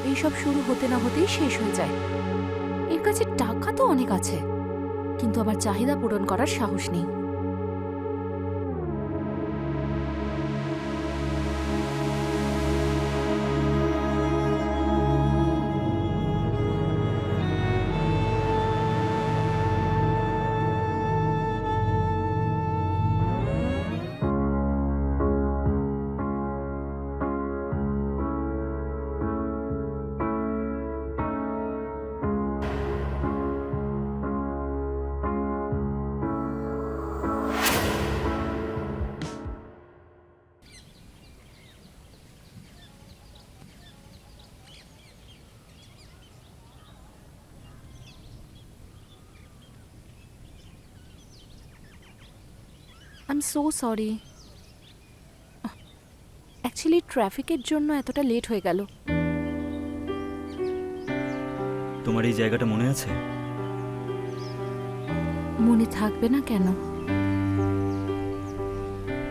এইসব শুরু হতে না হতেই শেষ হয়ে যায়। এর কাছে টাকা তো অনেক আছে, কিন্তু আমার চাহিদা পূরণ করার সাহস নেই। I am so sorry. Actually ট্রাফিকের জন্য এতটা লেট হয়ে গেল। তোমার এই জায়গাটা মনে আছে? মনে থাকবে না কেন?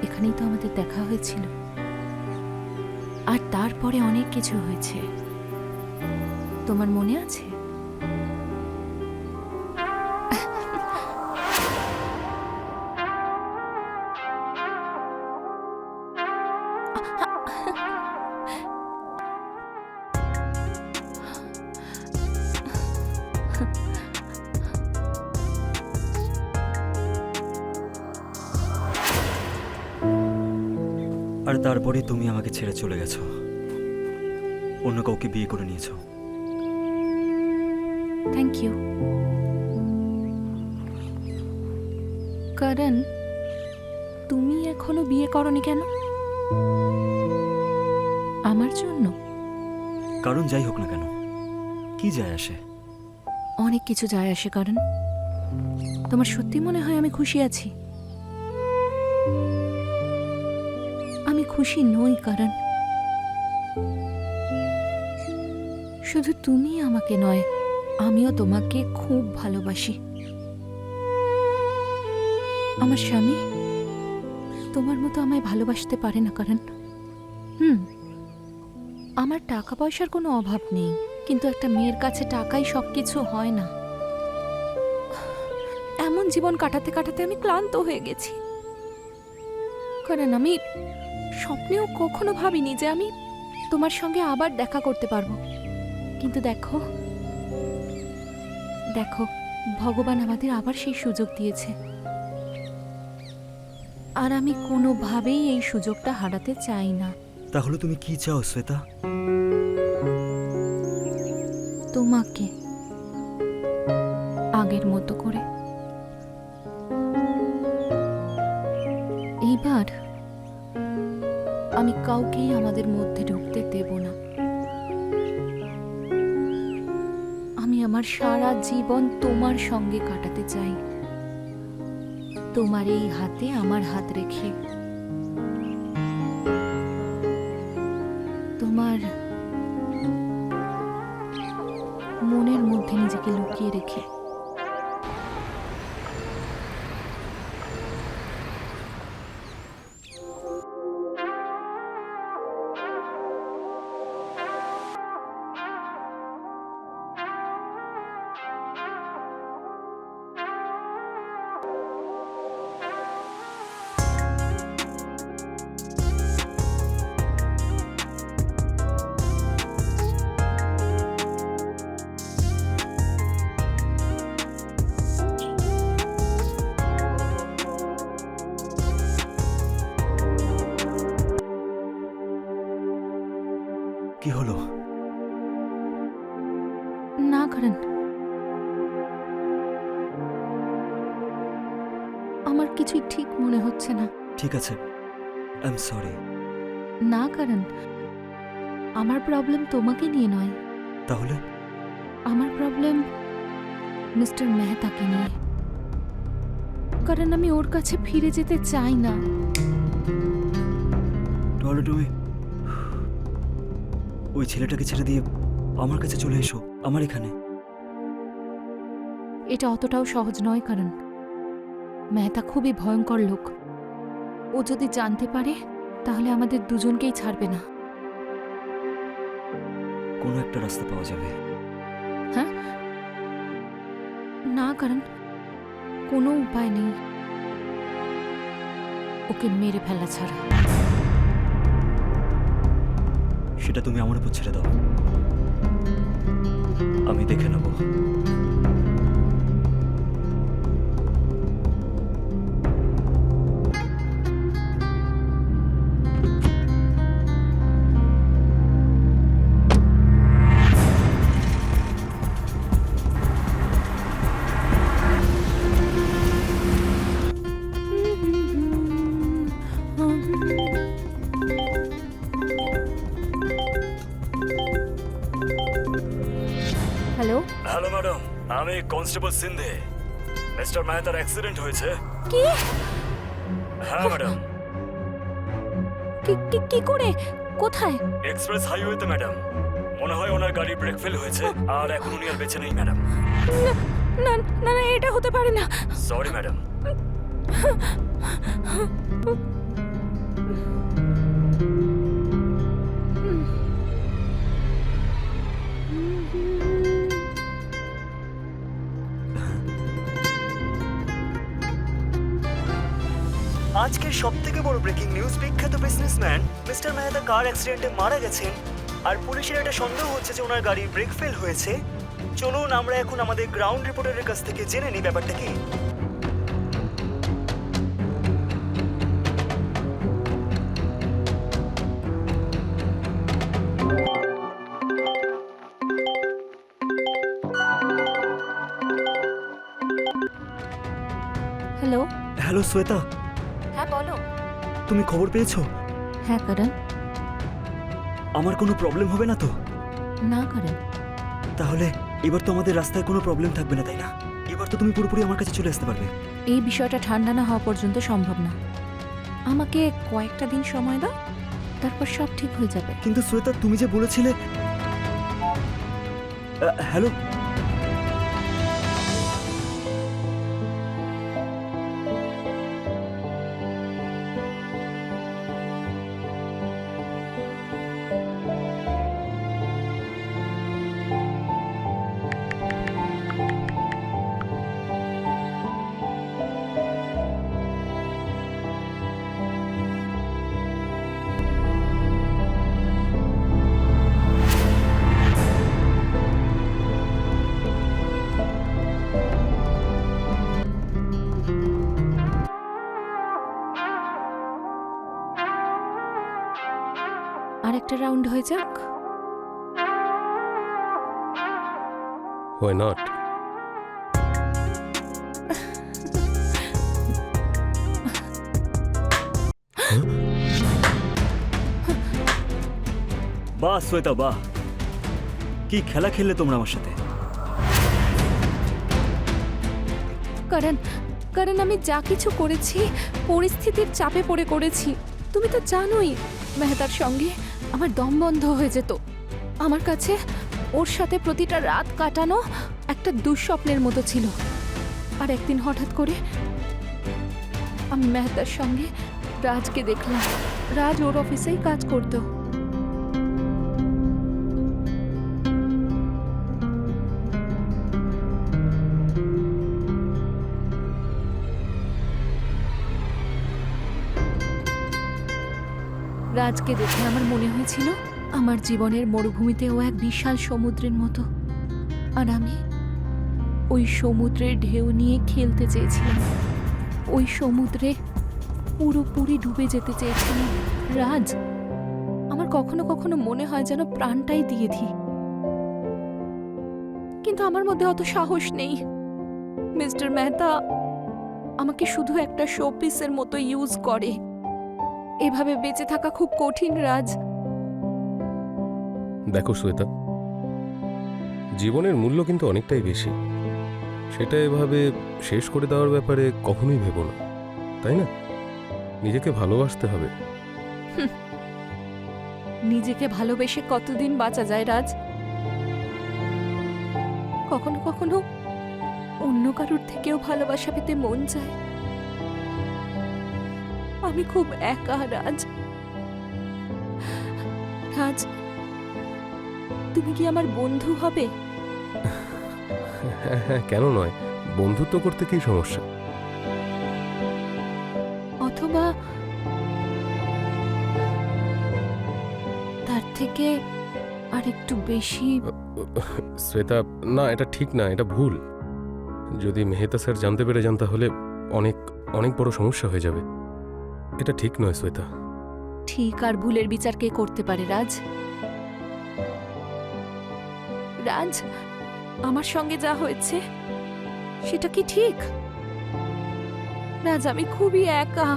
এখানেই তো আমাদের দেখা হয়েছিল, আর তারপরে অনেক কিছু হয়েছে। তোমার মনে আছে? আর তারপরে তুমি আমাকে ছেড়ে চলে গেছো, অন্য কাউকে বিয়ে করে নিয়েছো। Thank you. করণ, তুমি এখনো বিয়ে করনি কেন? আমার জন্য? কারণ যাই হোক না কেন, কি যায় আসে? অনেক কিছু যায় আসে করণ। তোমার সত্যি মনে হয় আমি খুশি আছি? আমি খুশি নই করণ। শুধু তুমি আমাকে নয়, আমিও তোমাকে খুব ভালোবাসি। আমার স্বামী তোমার মতো আমায় ভালোবাসতে পারে না করণ। আমার টাকা পয়সার কোনো অভাব নেই, কিন্তু একটা মেয়ের কাছে টাকাই সবকিছু হয় না। এমন জীবন কাটাতে কাটাতে আমি ক্লান্ত হয়ে গেছি। কারণ আমি স্বপ্নেও কখনো ভাবিনি যে আমি তোমার সঙ্গে আবার দেখা করতে পারবো। কিন্তু দেখো দেখো, ভগবান আমাদের আবার সেই সুযোগ দিয়েছে, আর আমি কোনোভাবেই এই সুযোগটা হারাতে চাই না। তাহলে তুমি কি চাও শ্বেতা? তোমাকে আগের মতো করে। এইবার আমি কাউকেই আমাদের মধ্যে ঢুকতে দেব না। আমি আমার সারা জীবন তোমার সঙ্গে কাটাতে চাই, তোমার এই হাতে আমার হাত রেখে, তোমার মনের মধ্যে নিজেকে লুকিয়ে রেখে। কি হলো? না করণ, আমার কিছুই ঠিক মনে হচ্ছে না। ঠিক আছে, আই এম সরি। না করণ, আমার প্রবলেম তোমাকে নিয়ে নয়, তাহলে? আমার প্রবলেম মিস্টার মেহতাকে নিয়ে। কারণ আমি ওর কাছে ফিরে যেতে চাই না। তাহলে তুমি ওই ছেলেটাকে ছেড়ে দিয়ে আমার কাছে চলে এসো, আমার এখানে। এটা অতটাও সহজ নয় কারণ মেহতা খুবই ভয়ঙ্কর লোক। ও যদি জানতে পারে তাহলে আমাদের দুজনকেই ছাড়বে না। কোনো একটা রাস্তা পাওয়া যাবে। হ্যাঁ, না কারণ কোনো উপায় নেই ওকে মেরে ফেলা ছাড়া। সেটা তুমি আমার উপর ছেড়ে দাও, আমি দেখে নেব। হ্যালো, হ্যালো ম্যাডাম, আমি কনস্টেবল সিন্ধে। মিস্টার মেহতার অ্যাক্সিডেন্ট হয়েছে। কি হ্যাঁ ম্যাডাম, কি কি কি করে, কোথায়? এক্সপ্রেস হাইওয়েতে ম্যাডাম। মনে হয় ওনার গাড়ি ব্রেক ফেল হয়েছে, আর এখন উনি আর বেঁচে নেই ম্যাডাম। না না না না, এটা হতে পারে না। Sorry madam. আজকের সবথেকে বড় ব্রেকিং নিউজ, বিখ্যাত বিজনেসম্যান মিস্টার মেহতা কার অ্যাক্সিডেন্টে মারা গেছেন, আর পুলিশের একটা সন্দেহ হচ্ছে যে ওনার গাড়ি ব্রেক ফেল হয়েছে। চলুন আমরা এখন আমাদের গ্রাউন্ড রিপোর্টারের কাছ থেকে জেনে নিই ব্যাপারটা কি। হ্যালো। হ্যালো শ্বেতা, হ্যাঁ বলো। তুমি খবর পেয়েছো? হ্যাঁ কারণ, আমার কোনো প্রবলেম হবে না তো? না কারণ, তাহলে এবার তো আমাদের রাস্তায় কোনো প্রবলেম থাকবে না, তাই না? এবার তো তুমি পুরোপুরি আমার কাছে চলে আসতে পারবে। এই বিষয়টা ঠান্ডা না হওয়া পর্যন্ত সম্ভব না। আমাকে কয়েকটা দিন সময় দাও, তারপর সব ঠিক হয়ে যাবে। কিন্তু শ্বেতা, তুমি যে বলেছিলে। হ্যালো, আরেকটা রাউন্ড হয়ে যাক। Why not? বাহ শ্বেতা বাহ, কি খেলা খেললে তোমরা আমার সাথে। কারণ কারণ আমি যা কিছু করেছি পরিস্থিতির চাপে পড়ে করেছি। তুমি তো জানোই মেহতার সঙ্গে আমার দম বন্ধ হয়ে যেত। আমার কাছে ওর সাথে প্রতিটা রাত কাটানো একটা দুঃস্বপ্নের মতো ছিল। আর একদিন হঠাৎ করে আমি মেহতার সঙ্গে রাজকে দেখলাম। রাজ ওর অফিসেই কাজ করতো। রাজকে দেখে আমার মনে হয়েছিল আমার জীবনের মরুভূমিতে ও এক বিশাল সমুদ্রের মতো, আর আমি ওই সমুদ্রের ঢেউ নিয়ে খেলতে চেয়েছিলাম। ওই সমুদ্রে পুরোপুরি ডুবে যেতে চেয়েছিলাম। রাজ, আমার কখনো কখনো মনে হয় যেন প্রাণটাই দিয়ে দিই, কিন্তু আমার মধ্যে অত সাহস নেই। মিস্টার মেহতা আমাকে শুধু একটা শোপিসের মতো ইউজ করে। এভাবে বেঁচে থাকা খুব কঠিন রাজ। দেখো শ্বেতা, জীবনের মূল্য কিন্তু অনেকটাই বেশি। সেটা এভাবে শেষ করে দেওয়ার ব্যাপারে কখনোই ভেবো না, তাই না? নিজেকে ভালোবাসতে হবে। নিজেকে ভালোবেসে কতদিন বাঁচা যায় রাজ? কখনো কখনো অন্য কারোর থেকেও ভালোবাসা পেতে মন চায়। আমি খুব একা রাজ। রাজ, তুমি কি আমার বন্ধু হবে? হ্যাঁ হ্যাঁ, কেন নয়, বন্ধুত্ব করতে কি সমস্যা? অথবা তার থেকে আর একটু বেশি? শ্বেতা, না, এটা ঠিক না, এটা ভুল। যদি মেহতা স্যার জানতে পেরে যান তাহলে অনেক অনেক বড় সমস্যা হয়ে যাবে। এটা ঠিক নয় শ্বেতা। ঠিক আর ভুলের বিচার কে করতে পারে রাজ? রাজ, আমার সঙ্গে যা হয়েছে সেটা কি ঠিক? রাজ, আমি খুবই একা।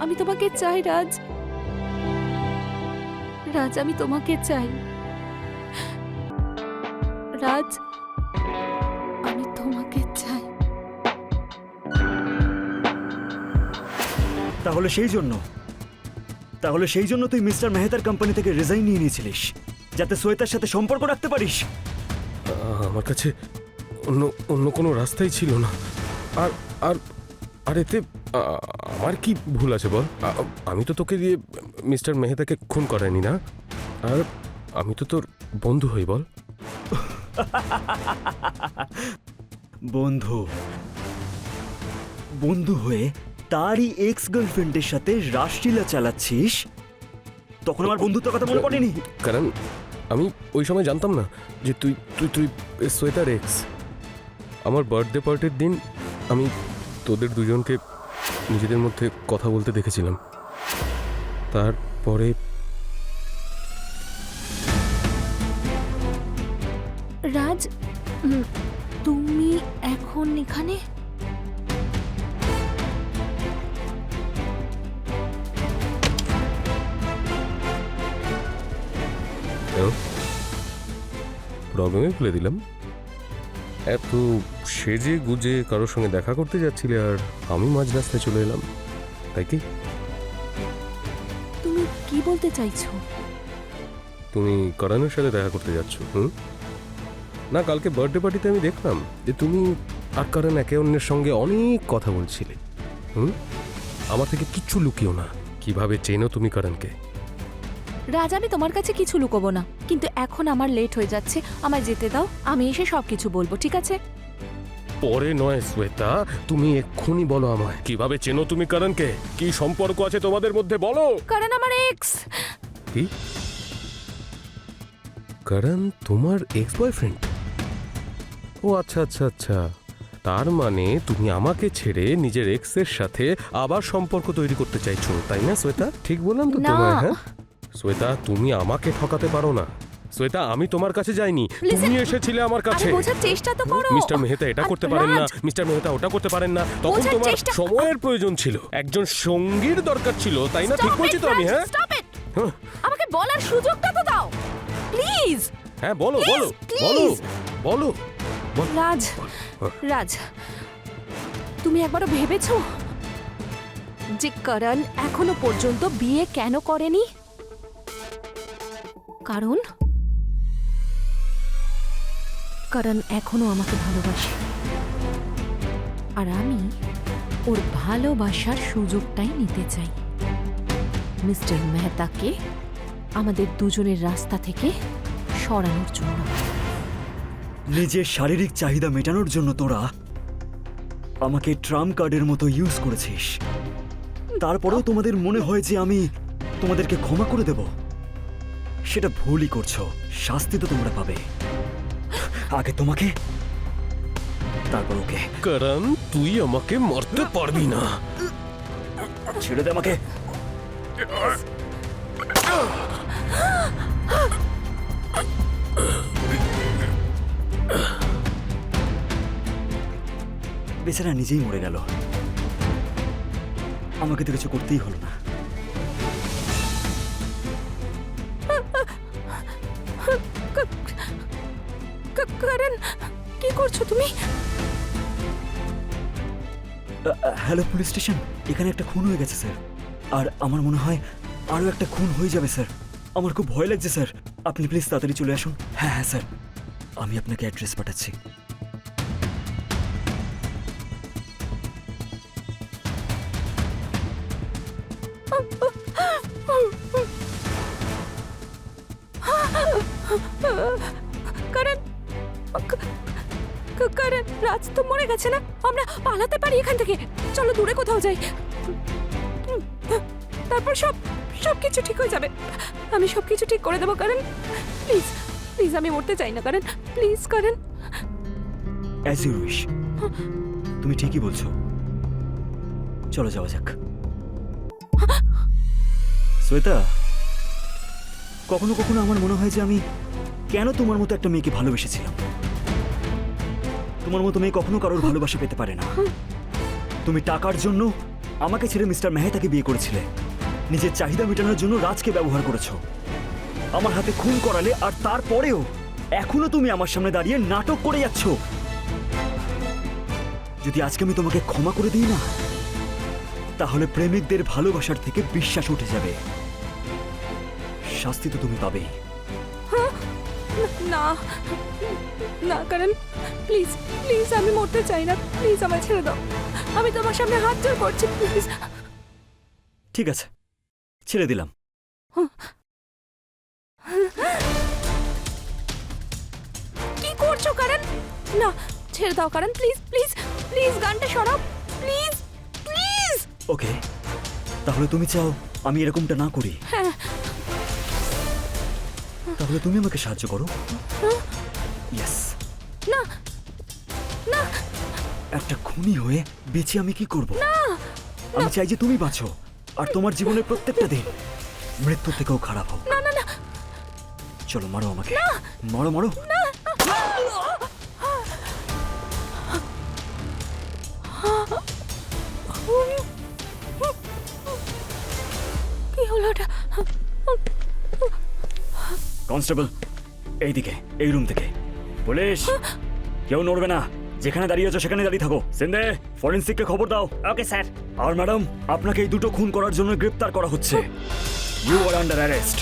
আমি তোমাকে চাই রাজ। রাজ, আমি তোমাকে চাই। রাজ, আমি তোমাকে চাই। তাহলে সেই জন্য তুই মিস্টার মেহতার কোম্পানি থেকে রিজাইন নিয়ে নিয়েছিলিস, যাতে শ্বেতার সাথে সম্পর্ক রাখতে পারিস। আমার কাছে অন্য অন্য কোনো রাস্তাই ছিল না। আর আর আর এতে আমার কি ভুল আছে বল? আমি তো তোকে দিয়ে মিস্টার মেহতাকে খুন করাইনি না। আর আমি তো তোর বন্ধু হই, বল। বন্ধু হয়ে তারই এক্স গার্লফ্রেন্ডের সাথে রাসলীলা চালাচ্ছিস, তখন আমার বন্ধুত্বের কথা মনে পড়েনি? কারণ আমি ওই সময় জানতাম না যে তুই তুই তুই শ্বেতার এক্স। আমার বার্থডে পার্টির দিন আমি তোদের দুজনকে নিজেদের মধ্যে কথা বলতে দেখেছিলাম। তারপরে রাজ, তুমি এখন এখানে? প্রবলেমে ফেলে দিলাম। এত সেজে গুজে কারোর সঙ্গে দেখা করতে যাচ্ছিলে আর আমি মাঝ রাস্তায় চলে এলাম, তাই কি? তুমি কি বলতে চাইছো? তুমি করণের সাথে দেখা করতে যাচ্ছ? না, কালকে বার্থডে পার্টিতে আমি দেখলাম যে তুমি আর করণ একে অন্যের সঙ্গে অনেক কথা বলছিলে। আমার থেকে কিচ্ছু লুকিও না। কিভাবে চেনো তুমি করণকে? রাজ, আমি তোমার কাছে কিছু লুকোবো না, কিন্তু এখন আমার লেট হয়ে যাচ্ছে। আমায় যেতে দাও, আমি এসে সবকিছু বলবো, ঠিক আছে? পরে নয় শ্বেতা, তুমি এক্ষুনি বলো আমায়, কিভাবে চেনো তুমি করণকে? কি সম্পর্ক আছে তোমাদের মধ্যে, বলো। কারণ আমার এক্স। কি? করণ তোমার এক্স বয়ফ্রেন্ড? ও আচ্ছা আচ্ছা আচ্ছা, তার মানে তুমি আমাকে ছেড়ে নিজের এক্স এর সাথে আবার সম্পর্ক তৈরি করতে চাইছো, তাই না শ্বেতা? ঠিক বললাম তো তোমায়? হ্যাঁ শ্বেতা, তুমি আমাকে ঠকাতে পারো না। শ্বেতা, আমি তোমার কাছে যাইনি, তুমি এসেছিলে আমার কাছে। আরে বোঝার চেষ্টা তো করো। মিস্টার মেহতা এটা করতে পারেন না, মিস্টার মেহতা ওটা করতে পারেন না। তখন তোমার সময়ের প্রয়োজন ছিল, একজন সঙ্গীর দরকার ছিল, তাই না? ঠিক বলছি তো আমি? হ্যাঁ, আমাকে বলার সুযোগটা তো দাও প্লিজ। হ্যাঁ বলো বলো বলো বলো। রাজ, রাজ, তুমি একবারও ভেবেছো যে করণ এখনো পর্যন্ত বিয়ে কেন করেনি? কারণ করণ এখনো আমাকে ভালোবাসে, আর আমি ওর ভালোবাসার সুযোগটাই নিতে চাই। মিস্টার মেহতাকে আমাদের দুজনের রাস্তা থেকে সরানোর জন্য। নিজের শারীরিক চাহিদা মেটানোর জন্য তোরা আমাকে ট্রাম্প কার্ডের মতো ইউজ করেছিস। তারপরেও তোমাদের মনে হয় যে আমি তোমাদেরকে ক্ষমা করে দেব। সেটা ভুলই করছো। শাস্তি তো তোমরা পাবে, আগে তোমাকে, তারপর ওকে। করণ, তুই আমাকে মারতে পারবি না। ছেড়ে দে আমাকে। বেচারা নিজেই মরে গেল, আমাকে তো কিছু করতেই হলো না। করণ, কি করছো তুমি? হ্যালো পুলিশ স্টেশন, এখানে একটা খুন হয়ে গেছে স্যার, আর আমার মনে হয় আরও একটা খুন হয়ে যাবে স্যার। আমার খুব ভয় লাগছে স্যার, আপনি প্লিজ তাড়াতাড়ি চলে আসুন। হ্যাঁ হ্যাঁ স্যার, আমি আপনাকে অ্যাড্রেস পাঠাচ্ছি। কারণ কারণ রাজ তো মরে গেছে না, আমরা পালাতে পারি এখান থেকে। চলো দূরে কোথাও যাই, তারপর সব কিছু ঠিক হয়ে যাবে। আমি সব কিছু ঠিক করে দেবো কারণ। প্লিজ প্লিজ, আমি মরতে চাই না কারণ, প্লিজ কারণ। As you wish. তুমি ঠিকই বলছো, চলো যাওয়া যাক। শ্বেতা, কখনো কখনো আমার মনে হয় যে আমি কেন তোমার মতো একটা মেয়েকে ভালোবেসেছিলাম। তোমার মতো মেয়ে কখনো কারোর ভালোবাসা পেতে পারে না। তুমি টাকার জন্য আমাকে ছেড়ে মিস্টার মেহতাকে বিয়ে করেছিলে, নিজের চাহিদা মেটানোর জন্য রাজকে ব্যবহার করেছো, আমার হাতে খুন করালে, আর তারপরেও এখনো তুমি আমার সামনে দাঁড়িয়ে নাটক করে যাচ্ছ। যদি আজকে আমি তোমাকে ক্ষমা করে দিই না, তাহলে প্রেমিকদের ভালোবাসার থেকে বিশ্বাস উঠে যাবে। শাস্তি তো তুমি পাবেই। না না কারণ, প্লিজ প্লিজ, আমি মরতে চাই না, প্লিজ আমায় ছেড়ে দাও। আমি তোমার সামনে হাত জোড় করছি, প্লিজ। ঠিক আছে, ছেড়ে দিলাম। কি করছো কারণ? না, ছেড়ে দাও কারণ, প্লিজ প্লিজ প্লিজ, গানটা সরাও, প্লিজ প্লিজ। ওকে, তাহলে তুমি চাও আমি এরকমটা না করি? হ্যাঁ। তাহলে তুমি আমাকে সাহায্য করো। ইয়েস। না না, একটা খুনি হয়ে বেঁচে আমি কি করব? আমি চাই যে তুমি বাঁচো, আর তোমার জীবনের প্রত্যেকটা দিন মৃত্যু থেকেও খারাপ হোক। না না না, চলো মারো আমাকে, মারো মারো। কি হলো ওটা? কনস্টেবল, এইদিকে, এই রুম থেকে। পুলিশ, কেউ নড়বে না, যেখানে দাঁড়িয়ে আছো সেখানে দাঁড়িয়ে থাকো। সিন্ধে, ফরেনসিককে খবর দাও। Okay sir. আর ম্যাডাম, আপনাকে এই দুটো খুন করার জন্য গ্রেপ্তার করা হচ্ছে। You are under arrest.